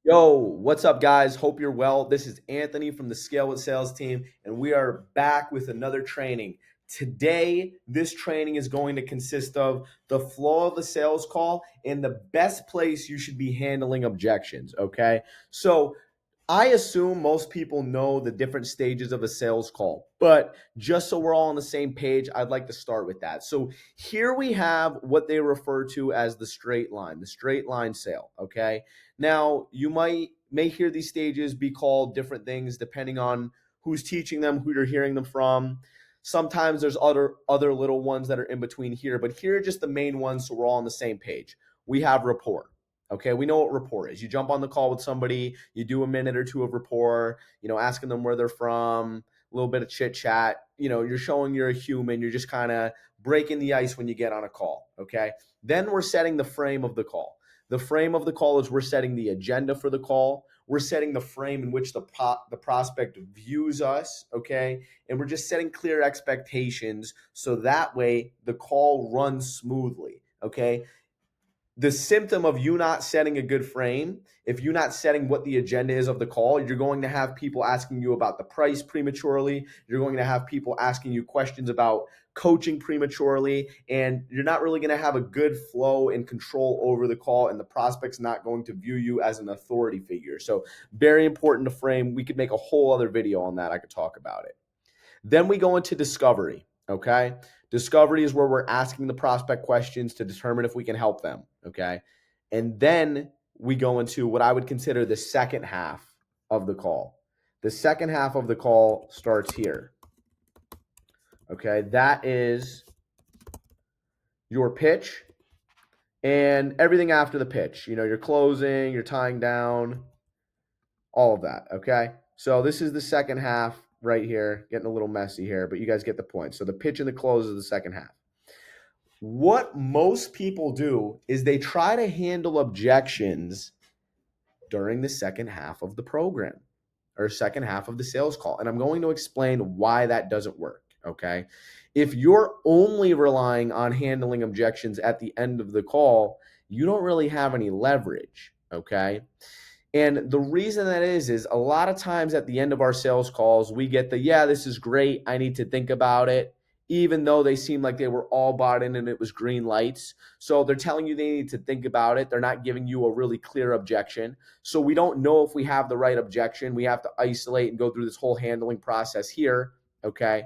Yo, what's up, guys? Hope you're well. This is Anthony from the Scale with Sales team, and we are back with another training. Today, this training is going to consist of the flow of a sales call and the best place you should be handling objections. Okay. So, I assume most people know the different stages of a sales call, but just so we're all on the same page, I'd like to start with that. So, here we have what they refer to as the straight line sale. Okay. Now, you may hear these stages be called different things depending on who's teaching them, who you're hearing them from. Sometimes there's other little ones that are in between here, but here are just the main ones so we're all on the same page. We have rapport. Okay, we know what rapport is. You jump on the call with somebody, you do a minute or two of rapport, asking them where they're from, a little bit of chit chat. You're showing you're a human. You're just kind of breaking the ice when you get on a call. Okay, then we're setting the frame of the call. The frame of the call is we're setting the agenda for the call. We're setting the frame in which the prospect views us, okay? And we're just setting clear expectations so that way the call runs smoothly, okay? The symptom of you not setting a good frame, if you're not setting what the agenda is of the call, you're going to have people asking you about the price prematurely. You're going to have people asking you questions about coaching prematurely, and you're not really going to have a good flow and control over the call, and the prospect's not going to view you as an authority figure. So very important to frame. We could make a whole other video on that. I could talk about it. Then we go into discovery, okay? Discovery is where we're asking the prospect questions to determine if we can help them, okay? And then we go into what I would consider the second half of the call. The second half of the call starts here, okay? That is your pitch and everything after the pitch. You're closing, you're tying down, all of that, okay? So this is the second half right here, getting a little messy here, but you guys get the point. So the pitch and the close is the second half. What most people do is they try to handle objections during the second half of the program or second half of the sales call. And I'm going to explain why that doesn't work, okay? If you're only relying on handling objections at the end of the call, you don't really have any leverage, okay? And the reason that is a lot of times at the end of our sales calls, we get yeah, this is great. I need to think about it, even though they seem like they were all bought in and it was green lights. So they're telling you they need to think about it. They're not giving you a really clear objection. So we don't know if we have the right objection. We have to isolate and go through this whole handling process here, okay?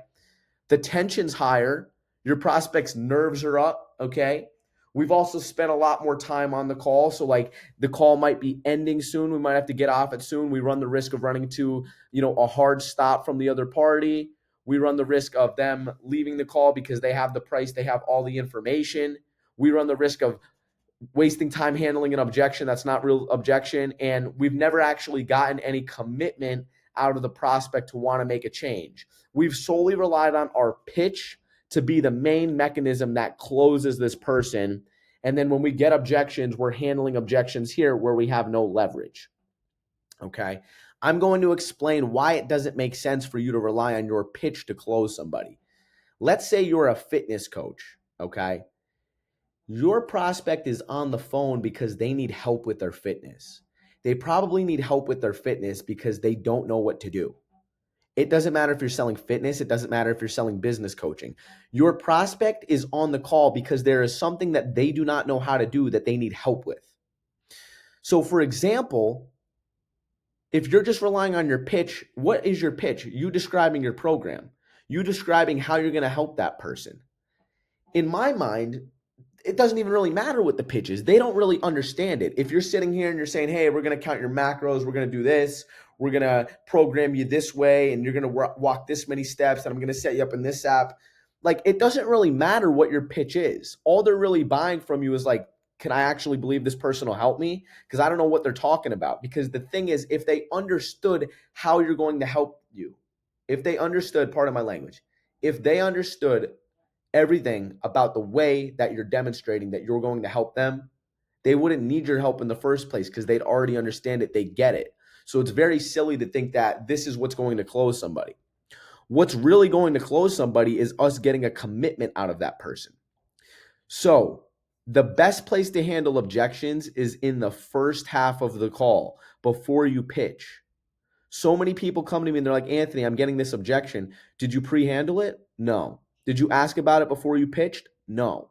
The tension's higher. Your prospect's nerves are up, okay? We've also spent a lot more time on the call. So like the call might be ending soon. We might have to get off it soon. We run the risk of running to, a hard stop from the other party. We run the risk of them leaving the call because they have the price, they have all the information. We run the risk of wasting time handling an objection that's not real objection. And we've never actually gotten any commitment out of the prospect to want to make a change. We've solely relied on our pitch to be the main mechanism that closes this person. And then when we get objections, we're handling objections here where we have no leverage. Okay. I'm going to explain why it doesn't make sense for you to rely on your pitch to close somebody. Let's say you're a fitness coach. Okay. Your prospect is on the phone because they need help with their fitness. They probably need help with their fitness because they don't know what to do. It doesn't matter if you're selling fitness. It doesn't matter if you're selling business coaching. Your prospect is on the call because there is something that they do not know how to do that they need help with. So for example, if you're just relying on your pitch, what is your pitch? You describing your program. You describing how you're going to help that person. In my mind, it doesn't even really matter what the pitch is. They don't really understand it. If you're sitting here and you're saying, hey, we're going to count your macros, we're going to do this, we're going to program you this way, and you're going to walk this many steps, and I'm going to set you up in this app. Like, it doesn't really matter what your pitch is. All they're really buying from you is like, can I actually believe this person will help me? Because I don't know what they're talking about. Because the thing is, if they understood how you're going to help you, if they understood, pardon my language, if they understood everything about the way that you're demonstrating that you're going to help them, they wouldn't need your help in the first place because they'd already understand it. They get it. So it's very silly to think that this is what's going to close somebody. What's really going to close somebody is us getting a commitment out of that person. So The best place to handle objections is in the first half of the call before you pitch. So many people come to me and they're like, Anthony, I'm getting this objection. Did you pre-handle it? No. Did you ask about it before you pitched? No.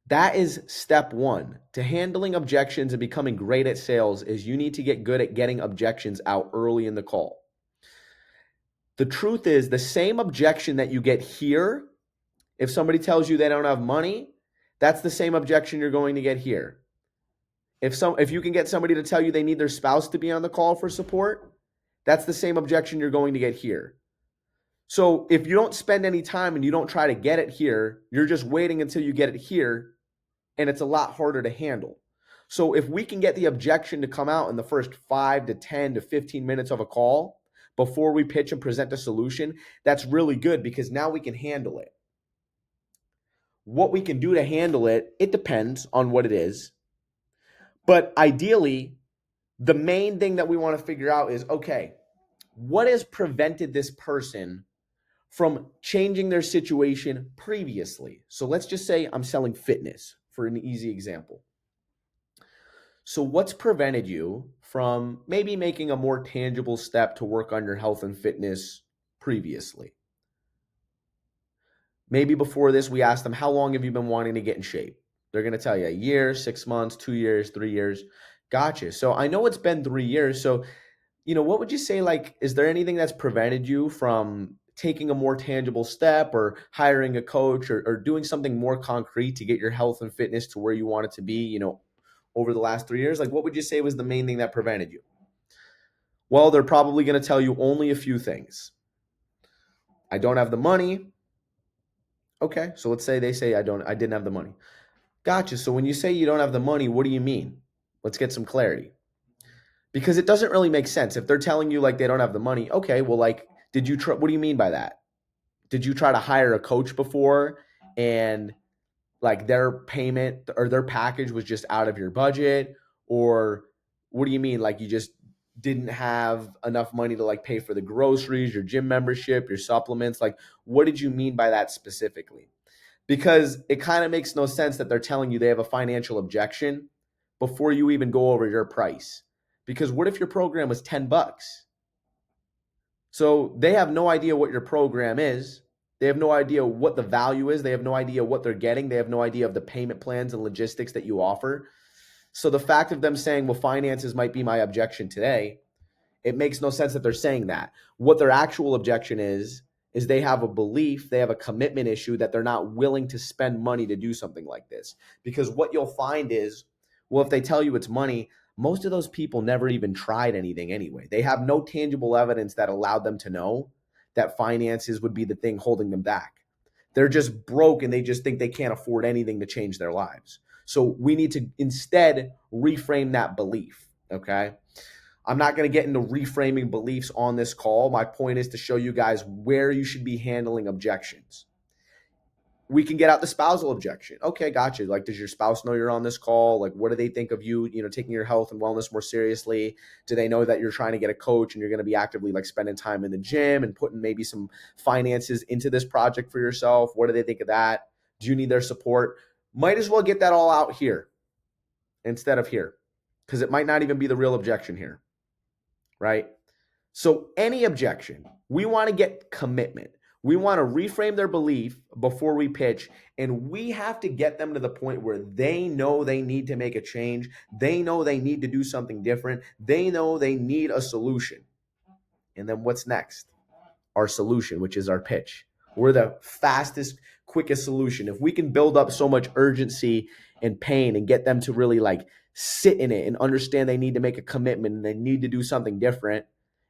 That is step one to handling objections and becoming great at sales is you need to get good at getting objections out early in the call. The truth is the same objection that you get here, if somebody tells you they don't have money, that's the same objection you're going to get here. If you can get somebody to tell you they need their spouse to be on the call for support, that's the same objection you're going to get here. So if you don't spend any time and you don't try to get it here, you're just waiting until you get it here, and it's a lot harder to handle. So if we can get the objection to come out in the first 5 to 10 to 15 minutes of a call before we pitch and present a solution, that's really good because now we can handle it. What we can do to handle it, it depends on what it is. But ideally, the main thing that we want to figure out is, okay, what has prevented this person from changing their situation previously? So let's just say I'm selling fitness for an easy example. So what's prevented you from maybe making a more tangible step to work on your health and fitness previously? Maybe before this, we asked them, how long have you been wanting to get in shape? They're going to tell you a year, 6 months, 2 years, 3 years. Gotcha. So I know it's been 3 years. So, what would you say, like, is there anything that's prevented you from taking a more tangible step or hiring a coach or doing something more concrete to get your health and fitness to where you want it to be, over the last 3 years? Like, what would you say was the main thing that prevented you? Well, they're probably going to tell you only a few things. I don't have the money. Okay, so let's say they say I didn't have the money. Gotcha. So when you say you don't have the money, what do you mean? Let's get some clarity. Because it doesn't really make sense. If they're telling you like they don't have the money, okay, well, like, what do you mean by that? Did you try to hire a coach before and like their payment or their package was just out of your budget? Or what do you mean? Like you just didn't have enough money to like pay for the groceries, your gym membership, your supplements? Like, what did you mean by that specifically? Because it kind of makes no sense that they're telling you they have a financial objection before you even go over your price. Because what if your program was $10? So they have no idea what your program is. They have no idea what the value is. They have no idea what they're getting. They have no idea of the payment plans and logistics that you offer. So the fact of them saying, well, finances might be my objection today, it makes no sense that they're saying that. What their actual objection is they have a belief, they have a commitment issue that they're not willing to spend money to do something like this. Because what you'll find is, well, if they tell you it's money, most of those people never even tried anything anyway. They have no tangible evidence that allowed them to know that finances would be the thing holding them back. They're just broke and they just think they can't afford anything to change their lives. So we need to instead reframe that belief, okay? I'm not going to get into reframing beliefs on this call. My point is to show you guys where you should be handling objections. We can get out the spousal objection. Okay, gotcha. Like, does your spouse know you're on this call? Like, what do they think of you, taking your health and wellness more seriously? Do they know that you're trying to get a coach and you're going to be actively like spending time in the gym and putting maybe some finances into this project for yourself? What do they think of that? Do you need their support? Might as well get that all out here instead of here, because it might not even be the real objection here, right? So any objection, we want to get commitment. We want to reframe their belief before we pitch, and we have to get them to the point where they know they need to make a change. They know they need to do something different. They know they need a solution. And then what's next? Our solution, which is our pitch. We're the fastest, quickest solution. If we can build up so much urgency and pain and get them to really like sit in it and understand they need to make a commitment and they need to do something different,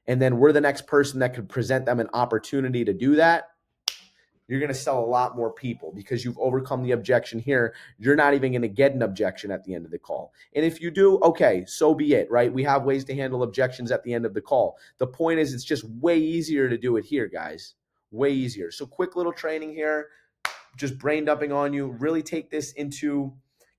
and then we're the next person that could present them an opportunity to do that, you're going to sell a lot more people because you've overcome the objection here. You're not even going to get an objection at the end of the call. And if you do, okay, so be it, right? We have ways to handle objections at the end of the call. The point is it's just way easier to do it here, guys. Way easier. So quick little training here, just brain dumping on you. Really take this into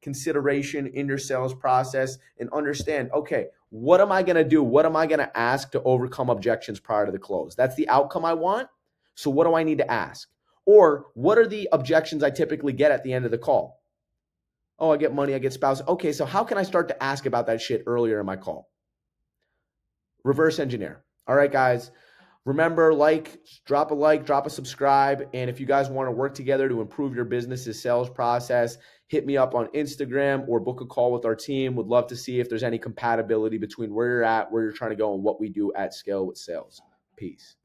consideration in your sales process and understand, okay, what am I going to do? What am I going to ask to overcome objections prior to the close? That's the outcome I want. So what do I need to ask? Or what are the objections I typically get at the end of the call? Oh, I get money, I get spouse. Okay, so how can I start to ask about that shit earlier in my call? Reverse engineer. All right, guys. Remember, drop a subscribe. And if you guys want to work together to improve your business's sales process, hit me up on Instagram or book a call with our team. Would love to see if there's any compatibility between where you're at, where you're trying to go, and what we do at Scale with Sales. Peace.